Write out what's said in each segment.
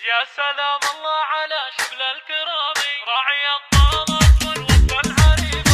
يا سلام الله على شبل الكرامي راعي الطامات والوفا العريبة.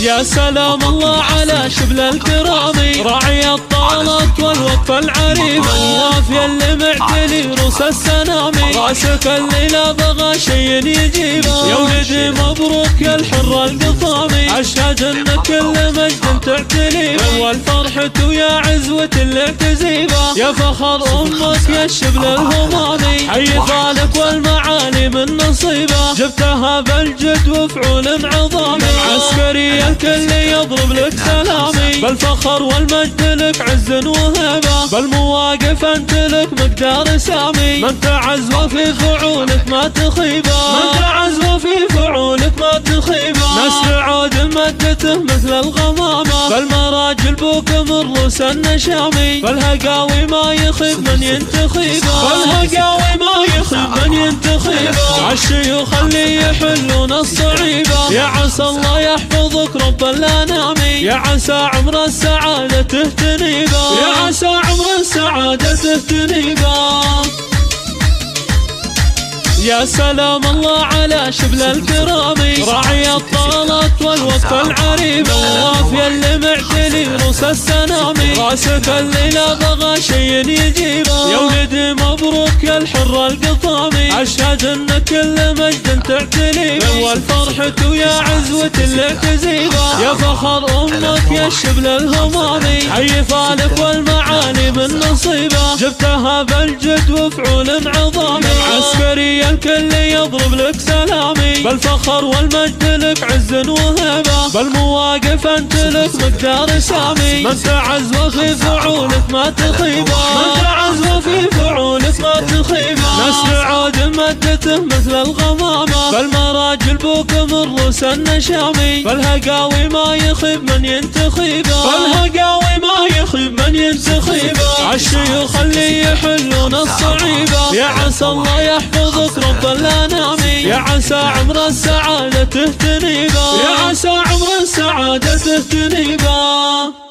يا سلام الله على شبل الكرامي راعي الطالات والوقفة العريبة. الوافي اللي معتلي روس السنامي راسك اللي لا بغى شي يجيبه. يا ولدي مبروك يا الحر القطامي اشهد انك كل مجد تعتلي. اول فرحة ويا عزوة اللي اعتزيبه يا فخر امك يا الشبل الهمامي. حي فالك والمعالي من نصيبه جبتها بالجد وفعول عظامي. عسكري الكل يضرب لك سلامي بالفخر والمجد لك عز وهبه. بالمواقف انت لك مقدار سامي من تعز وفي فعولك ما تخيبه. من تعز وفي فعولك ما تخيبه. نسل عود مدته مثل الغمامه بالمراجل بوك من روس النشامي. فالهقاوي ما يخيب من ينتخيبه. فالهقاوي ما يخيب من ينتخيبه. عالشيوخ اللي يحلون الصعيبه يا عسى الله يحفظك رب الانامي. يا عسى عمر السعادة تهتنيبه. يا عسى عمر السعادة تهتنيبه. يا سلام الله على شبل الكرامي راعي الطالات والوقفة العريبة. الوافي اللي معتلي روس السنامي راسك اللي لا بغى شي يجيبه. يا ولدي مبروك يا الحر القطامي اشهد انك كل مجد تعتلي. اول فرحة ويا عزوة اللي اعتزيبه يا فخر امك يا الشبل الهمامي. حي فالك والمعالي من نصيبه جبتها بالجد وفعول عظامي. عسكري الكل يضرب لك سلامي بالفخر والمجد لك عز وهبه. بالمواقف انت لك مقدار سامي من تعز وفي فعولك ما تخيبه. من تعز وفي فعولك ما تخيبه. نسل عود مدته مثل الغمامه بالمراجل بوك من روس النشامي. فالهقاوي ما يخيب من ينتخيبه. فالهقاوي ما يخيب من ينتخيبه. عالشيوخ اللي يحلون الصعيبه يا عسى الله يحفظك رب الانامي. يا عسى عمر السعادة تهتنيبه. يا عسى عمر السعادة تهتنيبه.